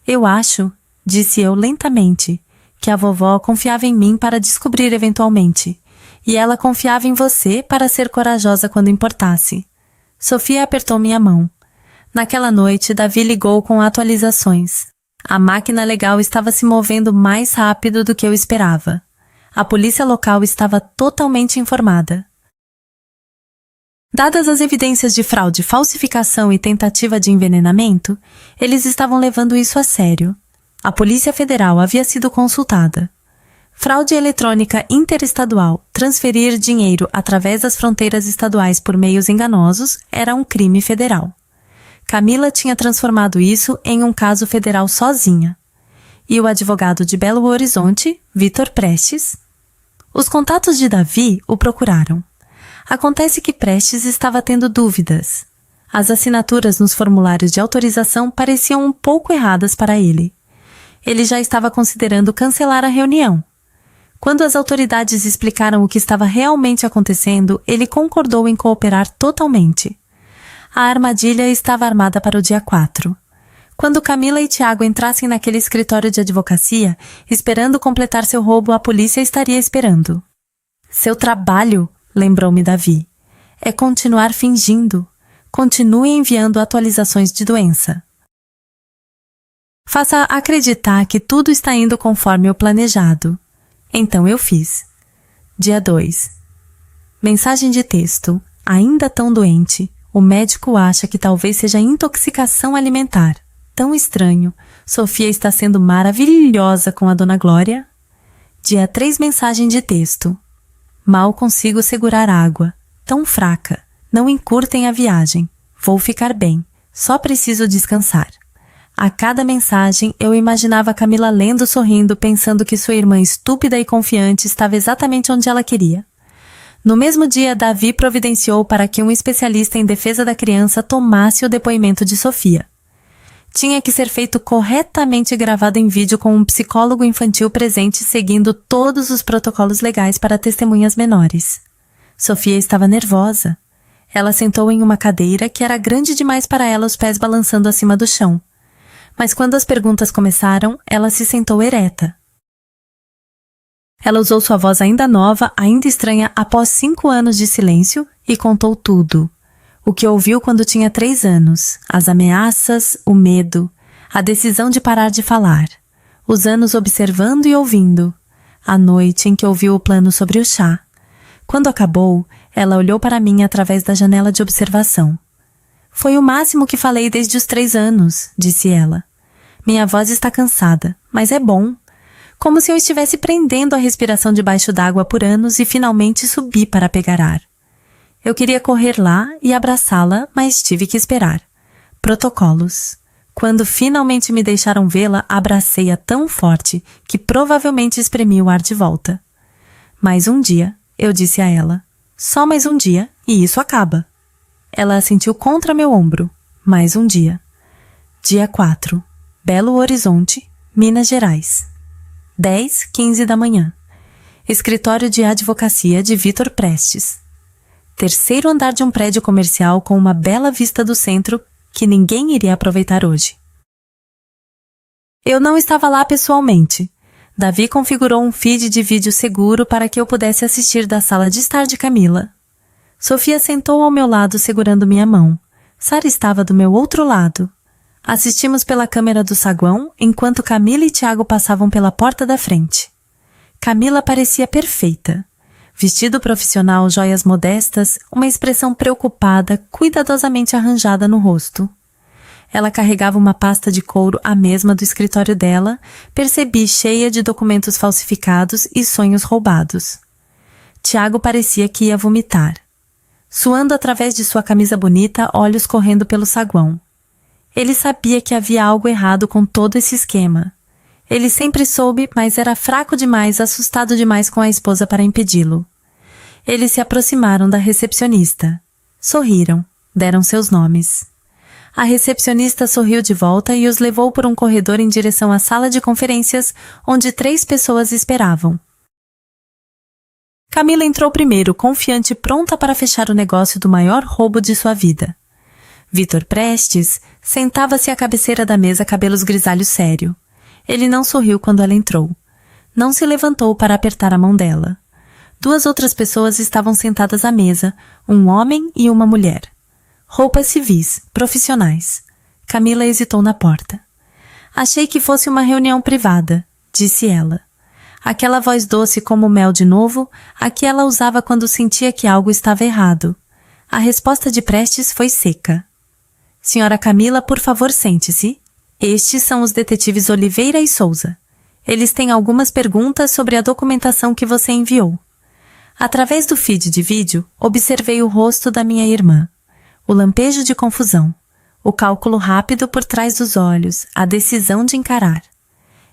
Eu acho, disse eu lentamente, que a vovó confiava em mim para descobrir eventualmente, e ela confiava em você para ser corajosa quando importasse. Sofia apertou minha mão. Naquela noite, Davi ligou com atualizações. A máquina legal estava se movendo mais rápido do que eu esperava. A polícia local estava totalmente informada. Dadas as evidências de fraude, falsificação e tentativa de envenenamento, eles estavam levando isso a sério. A Polícia Federal havia sido consultada. Fraude eletrônica interestadual, transferir dinheiro através das fronteiras estaduais por meios enganosos, era um crime federal. Camila tinha transformado isso em um caso federal sozinha. E o advogado de Belo Horizonte, Vitor Prestes. Os contatos de Davi o procuraram. Acontece que Prestes estava tendo dúvidas. As assinaturas nos formulários de autorização pareciam um pouco erradas para ele. Ele já estava considerando cancelar a reunião. Quando as autoridades explicaram o que estava realmente acontecendo, ele concordou em cooperar totalmente. A armadilha estava armada para o dia 4. Quando Camila e Tiago entrassem naquele escritório de advocacia, esperando completar seu roubo, a polícia estaria esperando. Seu trabalho, lembrou-me Davi, é continuar fingindo. Continue enviando atualizações de doença. Faça acreditar que tudo está indo conforme o planejado. Então eu fiz. Dia 2. Mensagem de texto. Ainda tão doente. O médico acha que talvez seja intoxicação alimentar. Tão estranho. Sofia está sendo maravilhosa com a Dona Glória. Dia 3, mensagem de texto. Mal consigo segurar água. Tão fraca. Não encurtem a viagem. Vou ficar bem. Só preciso descansar. A cada mensagem, eu imaginava Camila lendo, sorrindo, pensando que sua irmã estúpida e confiante estava exatamente onde ela queria. No mesmo dia, Davi providenciou para que um especialista em defesa da criança tomasse o depoimento de Sofia. Tinha que ser feito corretamente gravado em vídeo com um psicólogo infantil presente seguindo todos os protocolos legais para testemunhas menores. Sofia estava nervosa. Ela sentou em uma cadeira que era grande demais para ela, os pés balançando acima do chão. Mas quando as perguntas começaram, ela se sentou ereta. Ela usou sua voz ainda nova, ainda estranha, após 5 anos de silêncio, e contou tudo. O que ouviu quando tinha 3 anos, as ameaças, o medo, a decisão de parar de falar, os anos observando e ouvindo, a noite em que ouviu o plano sobre o chá. Quando acabou, ela olhou para mim através da janela de observação. Foi o máximo que falei desde os 3 anos, disse ela. Minha voz está cansada, mas é bom. Como se eu estivesse prendendo a respiração debaixo d'água por anos e finalmente subi para pegar ar. Eu queria correr lá e abraçá-la, mas tive que esperar. Protocolos. Quando finalmente me deixaram vê-la, abracei-a tão forte que provavelmente espremi o ar de volta. Mais um dia, eu disse a ela. Só mais um dia, e isso acaba. Ela assentiu contra meu ombro. Mais um dia. Dia 4. Belo Horizonte, Minas Gerais. 10:15 da manhã. Escritório de advocacia de Vitor Prestes. 3º andar de um prédio comercial com uma bela vista do centro que ninguém iria aproveitar hoje. Eu não estava lá pessoalmente. Davi configurou um feed de vídeo seguro para que eu pudesse assistir da sala de estar de Camila. Sofia sentou ao meu lado segurando minha mão. Sara estava do meu outro lado. Assistimos pela câmera do saguão, enquanto Camila e Tiago passavam pela porta da frente. Camila parecia perfeita. Vestido profissional, joias modestas, uma expressão preocupada, cuidadosamente arranjada no rosto. Ela carregava uma pasta de couro, a mesma do escritório dela, percebi cheia de documentos falsificados e sonhos roubados. Tiago parecia que ia vomitar. Suando através de sua camisa bonita, olhos correndo pelo saguão. Ele sabia que havia algo errado com todo esse esquema. Ele sempre soube, mas era fraco demais, assustado demais com a esposa para impedi-lo. Eles se aproximaram da recepcionista. Sorriram, deram seus nomes. A recepcionista sorriu de volta e os levou por um corredor em direção à sala de conferências, onde 3 pessoas esperavam. Camila entrou primeiro, confiante e pronta para fechar o negócio do maior roubo de sua vida. Vitor Prestes sentava-se à cabeceira da mesa, cabelos grisalhos sério. Ele não sorriu quando ela entrou. Não se levantou para apertar a mão dela. 2 outras pessoas estavam sentadas à mesa, um homem e uma mulher. Roupas civis, profissionais. Camila hesitou na porta. Achei que fosse uma reunião privada, disse ela. Aquela voz doce como mel de novo, a que ela usava quando sentia que algo estava errado. A resposta de Prestes foi seca. Senhora Camila, por favor, sente-se. Estes são os detetives Oliveira e Souza. Eles têm algumas perguntas sobre a documentação que você enviou. Através do feed de vídeo, observei o rosto da minha irmã. O lampejo de confusão. O cálculo rápido por trás dos olhos. A decisão de encarar.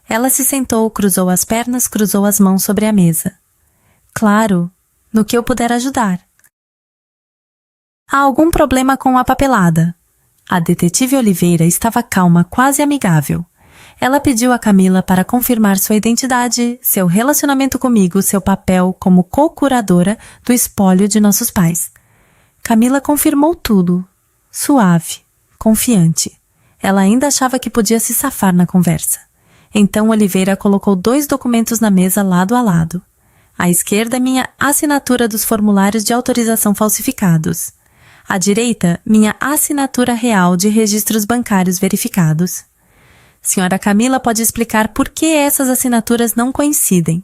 Ela se sentou, cruzou as pernas, cruzou as mãos sobre a mesa. Claro, no que eu puder ajudar. Há algum problema com a papelada? A detetive Oliveira estava calma, quase amigável. Ela pediu a Camila para confirmar sua identidade, seu relacionamento comigo, seu papel como co-curadora do espólio de nossos pais. Camila confirmou tudo. Suave, confiante. Ela ainda achava que podia se safar na conversa. Então Oliveira colocou 2 documentos na mesa lado a lado. À esquerda, minha assinatura dos formulários de autorização falsificados. À direita, minha assinatura real de registros bancários verificados. Senhora Camila pode explicar por que essas assinaturas não coincidem.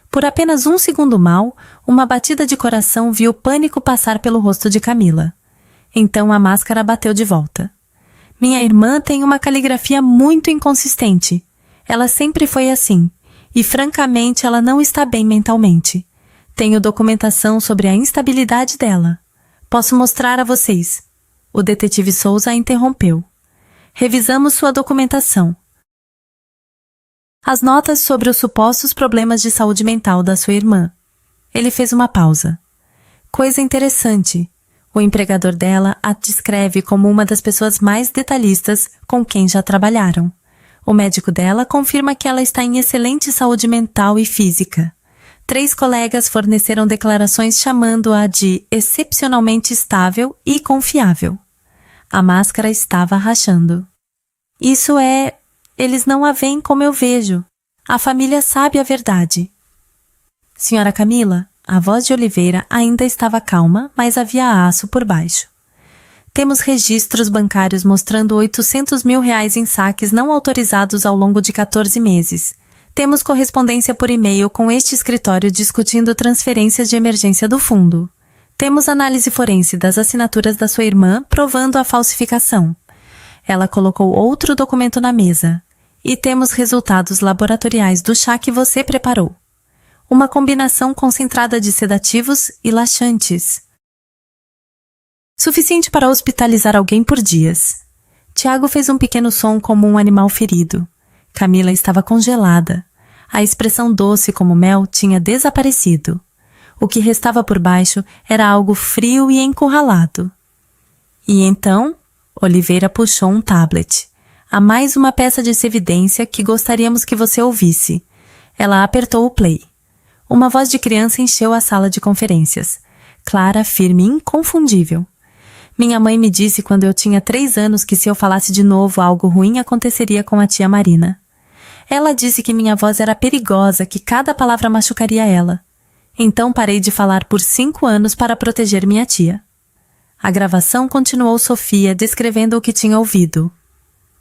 Por apenas 1 segundo mal, uma batida de coração viu pânico passar pelo rosto de Camila. Então a máscara bateu de volta. Minha irmã tem uma caligrafia muito inconsistente. Ela sempre foi assim, e francamente ela não está bem mentalmente. Tenho documentação sobre a instabilidade dela. Posso mostrar a vocês. O detetive Souza a interrompeu. Revisamos sua documentação. As notas sobre os supostos problemas de saúde mental da sua irmã. Ele fez uma pausa. Coisa interessante. O empregador dela a descreve como uma das pessoas mais detalhistas com quem já trabalharam. O médico dela confirma que ela está em excelente saúde mental e física. 3 colegas forneceram declarações chamando-a de excepcionalmente estável e confiável. A máscara estava rachando. Isso é... Eles não a veem como eu vejo. A família sabe a verdade. Senhora Camila, a voz de Oliveira ainda estava calma, mas havia aço por baixo. Temos registros bancários mostrando R$800 mil em saques não autorizados ao longo de 14 meses. Temos correspondência por e-mail com este escritório discutindo transferências de emergência do fundo. Temos análise forense das assinaturas da sua irmã provando a falsificação. Ela colocou outro documento na mesa. E temos resultados laboratoriais do chá que você preparou. Uma combinação concentrada de sedativos e laxantes. Suficiente para hospitalizar alguém por dias. Tiago fez um pequeno som como um animal ferido. Camila estava congelada. A expressão doce como mel tinha desaparecido. O que restava por baixo era algo frio e encurralado. E então, Oliveira puxou um tablet. Há mais uma peça de evidência que gostaríamos que você ouvisse. Ela apertou o play. Uma voz de criança encheu a sala de conferências. Clara, firme e inconfundível. Minha mãe me disse quando eu tinha 3 anos que se eu falasse de novo algo ruim aconteceria com a tia Marina. Ela disse que minha voz era perigosa, que cada palavra machucaria ela. Então parei de falar por 5 anos para proteger minha tia. A gravação continuou Sofia descrevendo o que tinha ouvido.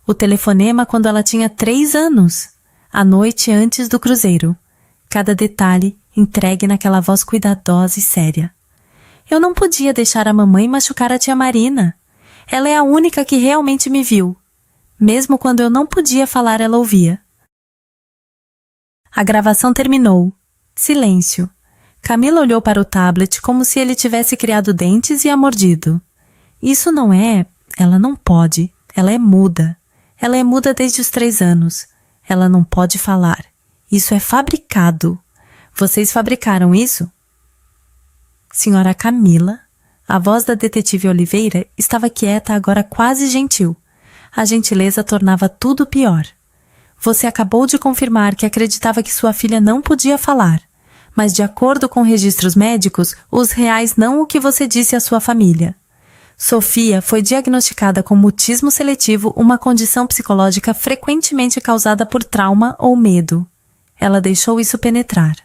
O telefonema quando ela tinha 3 anos, a noite antes do cruzeiro. Cada detalhe entregue naquela voz cuidadosa e séria. Eu não podia deixar a mamãe machucar a tia Marina. Ela é a única que realmente me viu. Mesmo quando eu não podia falar, ela ouvia. A gravação terminou. Silêncio. Camila olhou para o tablet como se ele tivesse criado dentes e a mordido. Isso não é... Ela não pode. Ela é muda. Ela é muda desde os 3 anos. Ela não pode falar. Isso é fabricado. Vocês fabricaram isso? Senhora Camila, a voz da detetive Oliveira estava quieta, agora quase gentil. A gentileza tornava tudo pior. Você acabou de confirmar que acreditava que sua filha não podia falar, mas de acordo com registros médicos, os reais não o que você disse à sua família. Sofia foi diagnosticada com mutismo seletivo, uma condição psicológica frequentemente causada por trauma ou medo. Ela deixou isso penetrar.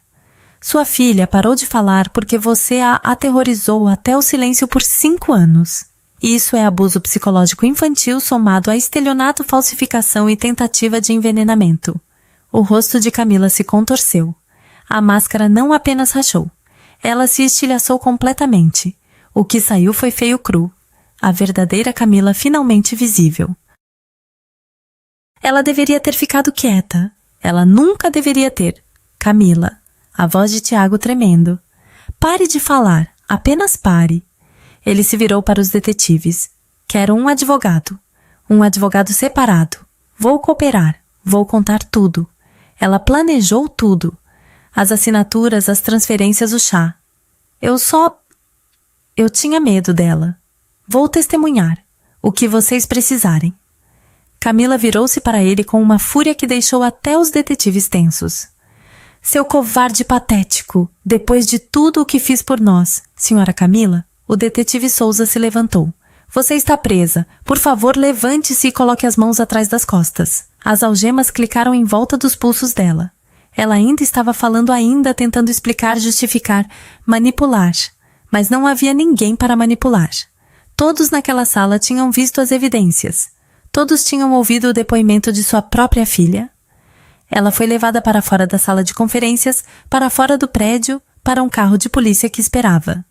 Sua filha parou de falar porque você a aterrorizou até o silêncio por 5 anos. Isso é abuso psicológico infantil somado a estelionato, falsificação e tentativa de envenenamento. O rosto de Camila se contorceu. A máscara não apenas rachou. Ela se estilhaçou completamente. O que saiu foi feio cru. A verdadeira Camila finalmente visível. Ela deveria ter ficado quieta. Ela nunca deveria ter. Camila. A voz de Tiago tremendo. Pare de falar. Apenas pare. Ele se virou para os detetives. Quero um advogado. Um advogado separado. Vou cooperar. Vou contar tudo. Ela planejou tudo. As assinaturas, as transferências, o chá. Eu tinha medo dela. Vou testemunhar. O que vocês precisarem. Camila virou-se para ele com uma fúria que deixou até os detetives tensos. Seu covarde patético! Depois de tudo o que fiz por nós, senhora Camila, o detetive Souza se levantou. Você está presa. Por favor, levante-se e coloque as mãos atrás das costas. As algemas clicaram em volta dos pulsos dela. Ela ainda estava falando, tentando explicar, justificar, manipular. Mas não havia ninguém para manipular. Todos naquela sala tinham visto as evidências. Todos tinham ouvido o depoimento de sua própria filha. Ela foi levada para fora da sala de conferências, para fora do prédio, para um carro de polícia que esperava.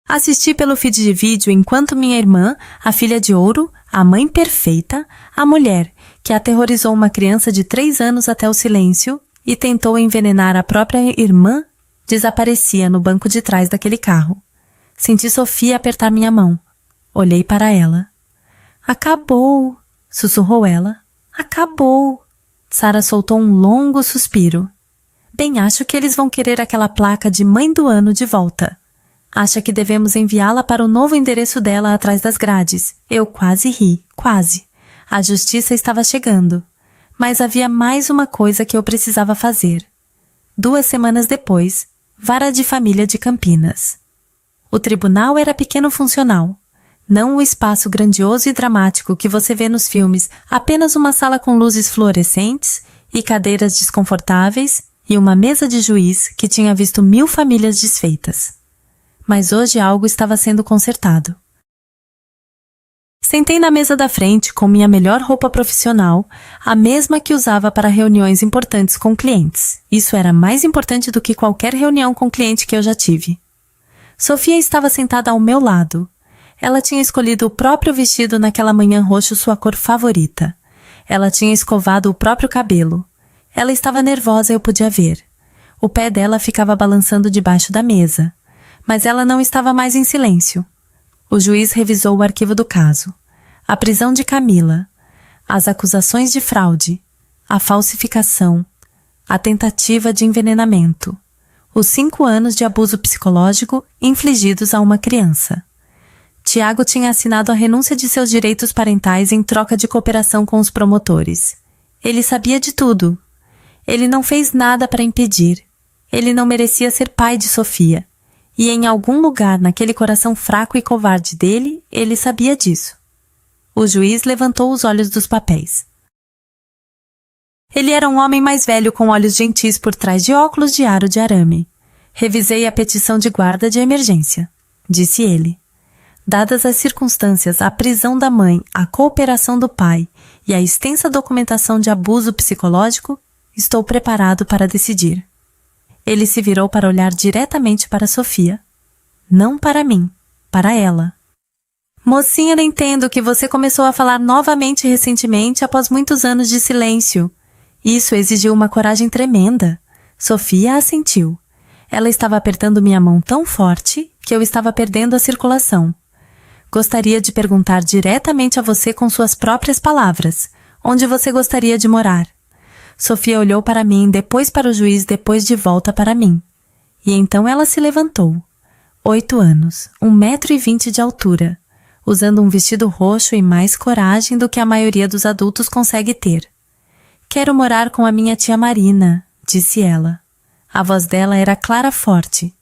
Assisti pelo feed de vídeo enquanto minha irmã, a filha de ouro, a mãe perfeita, a mulher que aterrorizou uma criança de 3 anos até o silêncio e tentou envenenar a própria irmã, desaparecia no banco de trás daquele carro. Senti Sofia apertar minha mão. Olhei para ela. Acabou, sussurrou ela. Acabou. Sara soltou um longo suspiro. Bem, acho que eles vão querer aquela placa de mãe do ano de volta. Acha que devemos enviá-la para o novo endereço dela atrás das grades. Eu quase ri, quase. A justiça estava chegando. Mas havia mais uma coisa que eu precisava fazer. 2 semanas depois, Vara de Família de Campinas. O tribunal era pequeno funcional. Não o espaço grandioso e dramático que você vê nos filmes, apenas uma sala com luzes fluorescentes e cadeiras desconfortáveis e uma mesa de juiz que tinha visto 1000 famílias desfeitas. Mas hoje algo estava sendo consertado. Sentei na mesa da frente com minha melhor roupa profissional, a mesma que usava para reuniões importantes com clientes. Isso era mais importante do que qualquer reunião com cliente que eu já tive. Sofia estava sentada ao meu lado. Ela tinha escolhido o próprio vestido naquela manhã roxo, sua cor favorita. Ela tinha escovado o próprio cabelo. Ela estava nervosa, eu podia ver. O pé dela ficava balançando debaixo da mesa. Mas ela não estava mais em silêncio. O juiz revisou o arquivo do caso. A prisão de Camila. As acusações de fraude. A falsificação. A tentativa de envenenamento. Os 5 anos de abuso psicológico infligidos a uma criança. Tiago tinha assinado a renúncia de seus direitos parentais em troca de cooperação com os promotores. Ele sabia de tudo. Ele não fez nada para impedir. Ele não merecia ser pai de Sofia. E em algum lugar naquele coração fraco e covarde dele, ele sabia disso. O juiz levantou os olhos dos papéis. Ele era um homem mais velho com olhos gentis por trás de óculos de aro de arame. Revisei a petição de guarda de emergência, disse ele. Dadas as circunstâncias, a prisão da mãe, a cooperação do pai e a extensa documentação de abuso psicológico, estou preparado para decidir. Ele se virou para olhar diretamente para Sofia. Não para mim, para ela. Mocinha, não entendo que você começou a falar novamente recentemente após muitos anos de silêncio. Isso exigiu uma coragem tremenda. Sofia assentiu. Ela estava apertando minha mão tão forte que eu estava perdendo a circulação. Gostaria de perguntar diretamente a você com suas próprias palavras. Onde você gostaria de morar? Sofia olhou para mim, depois para o juiz, depois de volta para mim. E então ela se levantou. 8 anos, 1,20 m de altura, usando um vestido roxo e mais coragem do que a maioria dos adultos consegue ter. Quero morar com a minha tia Marina, disse ela. A voz dela era clara forte.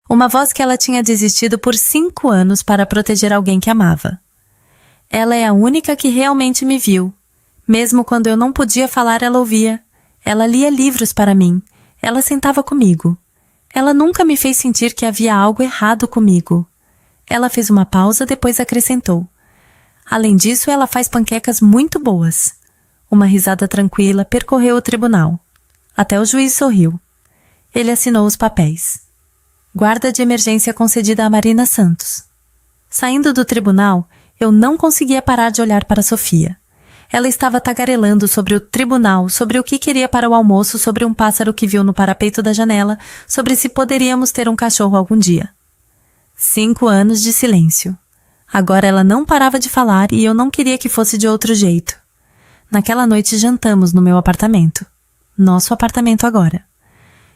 Uma voz que ela tinha desistido por 5 anos para proteger alguém que amava. Ela é a única que realmente me viu. Mesmo quando eu não podia falar, ela ouvia. Ela lia livros para mim. Ela sentava comigo. Ela nunca me fez sentir que havia algo errado comigo. Ela fez uma pausa, depois acrescentou. Além disso, ela faz panquecas muito boas. Uma risada tranquila percorreu o tribunal. Até o juiz sorriu. Ele assinou os papéis. Guarda de emergência concedida a Marina Santos. Saindo do tribunal, eu não conseguia parar de olhar para Sofia. Ela estava tagarelando sobre o tribunal, sobre o que queria para o almoço, sobre um pássaro que viu no parapeito da janela, sobre se poderíamos ter um cachorro algum dia. 5 anos de silêncio. Agora ela não parava de falar e eu não queria que fosse de outro jeito. Naquela noite jantamos no meu apartamento. Nosso apartamento agora.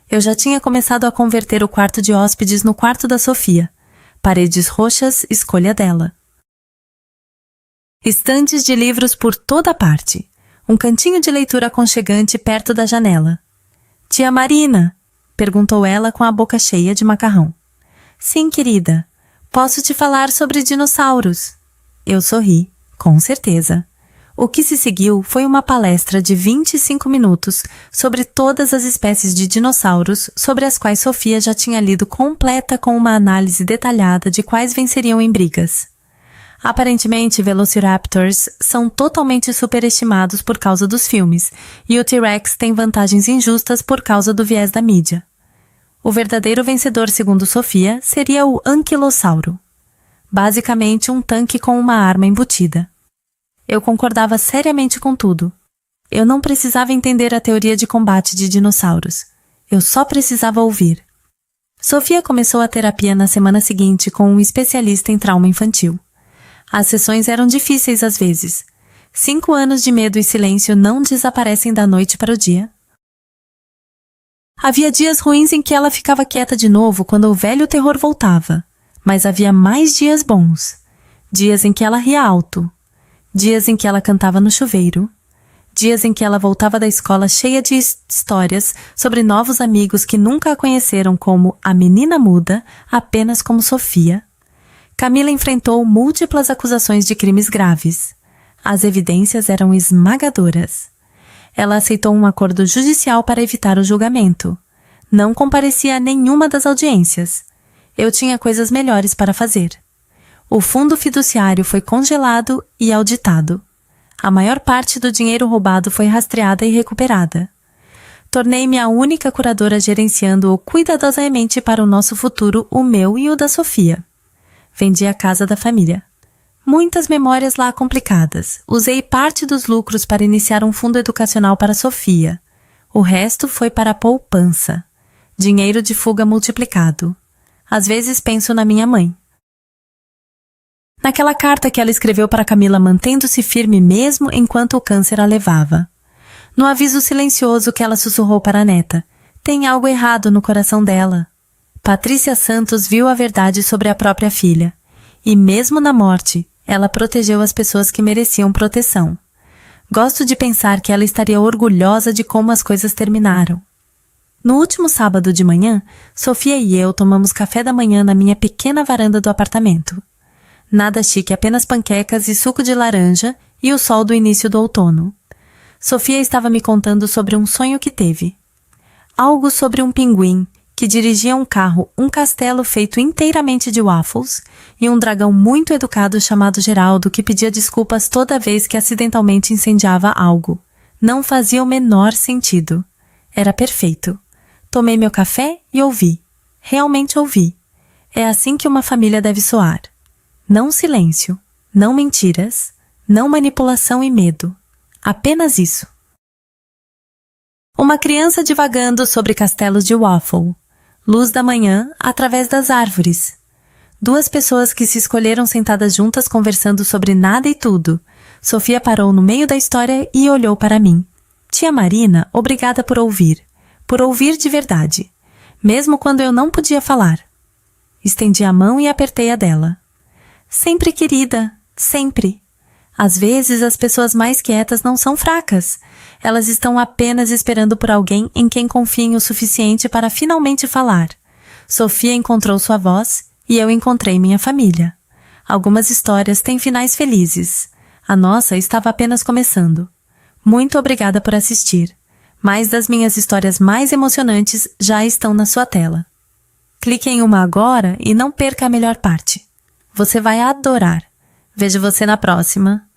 Eu já tinha começado a converter o quarto de hóspedes no quarto da Sofia. Paredes roxas, escolha dela. Estantes de livros por toda parte. Um cantinho de leitura aconchegante perto da janela. Tia Marina, perguntou ela com a boca cheia de macarrão. Sim, querida. Posso te falar sobre dinossauros? Eu sorri, com certeza. O que se seguiu foi uma palestra de 25 minutos sobre todas as espécies de dinossauros sobre as quais Sofia já tinha lido completa com uma análise detalhada de quais venceriam em brigas. Aparentemente, Velociraptors são totalmente superestimados por causa dos filmes, e o T-Rex tem vantagens injustas por causa do viés da mídia. O verdadeiro vencedor, segundo Sofia, seria o anquilossauro. Basicamente, um tanque com uma arma embutida. Eu concordava seriamente com tudo. Eu não precisava entender a teoria de combate de dinossauros. Eu só precisava ouvir. Sofia começou a terapia na semana seguinte com um especialista em trauma infantil. As sessões eram difíceis às vezes. 5 anos de medo e silêncio não desaparecem da noite para o dia. Havia dias ruins em que ela ficava quieta de novo quando o velho terror voltava. Mas havia mais dias bons. Dias em que ela ria alto. Dias em que ela cantava no chuveiro. Dias em que ela voltava da escola cheia de histórias sobre novos amigos que nunca a conheceram como a menina muda, apenas como Sofia. Camila enfrentou múltiplas acusações de crimes graves. As evidências eram esmagadoras. Ela aceitou um acordo judicial para evitar o julgamento. Não comparecia a nenhuma das audiências. Eu tinha coisas melhores para fazer. O fundo fiduciário foi congelado e auditado. A maior parte do dinheiro roubado foi rastreada e recuperada. Tornei-me a única curadora gerenciando-o cuidadosamente para o nosso futuro, o meu e o da Sofia. Vendi a casa da família. Muitas memórias lá complicadas. Usei parte dos lucros para iniciar um fundo educacional para Sofia. O resto foi para a poupança. Dinheiro de fuga multiplicado. Às vezes penso na minha mãe. Naquela carta que ela escreveu para Camila mantendo-se firme mesmo enquanto o câncer a levava. No aviso silencioso que ela sussurrou para a neta. Tem algo errado no coração dela. Patrícia Santos viu a verdade sobre a própria filha. E mesmo na morte, ela protegeu as pessoas que mereciam proteção. Gosto de pensar que ela estaria orgulhosa de como as coisas terminaram. No último sábado de manhã, Sofia e eu tomamos café da manhã na minha pequena varanda do apartamento. Nada chique, apenas panquecas e suco de laranja e o sol do início do outono. Sofia estava me contando sobre um sonho que teve. Algo sobre um pinguim que dirigia um carro, um castelo feito inteiramente de waffles e um dragão muito educado chamado Geraldo que pedia desculpas toda vez que acidentalmente incendiava algo. Não fazia o menor sentido. Era perfeito. Tomei meu café e ouvi. Realmente ouvi. É assim que uma família deve soar. Não silêncio, não mentiras, não manipulação e medo. Apenas isso. Uma criança divagando sobre castelos de waffle. Luz da manhã através das árvores. 2 pessoas que se escolheram sentadas juntas conversando sobre nada e tudo. Sofia parou no meio da história e olhou para mim. Tia Marina, obrigada por ouvir. Por ouvir de verdade. Mesmo quando eu não podia falar. Estendi a mão e apertei a dela. Sempre, querida. Sempre. Às vezes as pessoas mais quietas não são fracas. Elas estão apenas esperando por alguém em quem confiem o suficiente para finalmente falar. Sofia encontrou sua voz e eu encontrei minha família. Algumas histórias têm finais felizes. A nossa estava apenas começando. Muito obrigada por assistir. Mais das minhas histórias mais emocionantes já estão na sua tela. Clique em uma agora e não perca a melhor parte. Você vai adorar. Vejo você na próxima.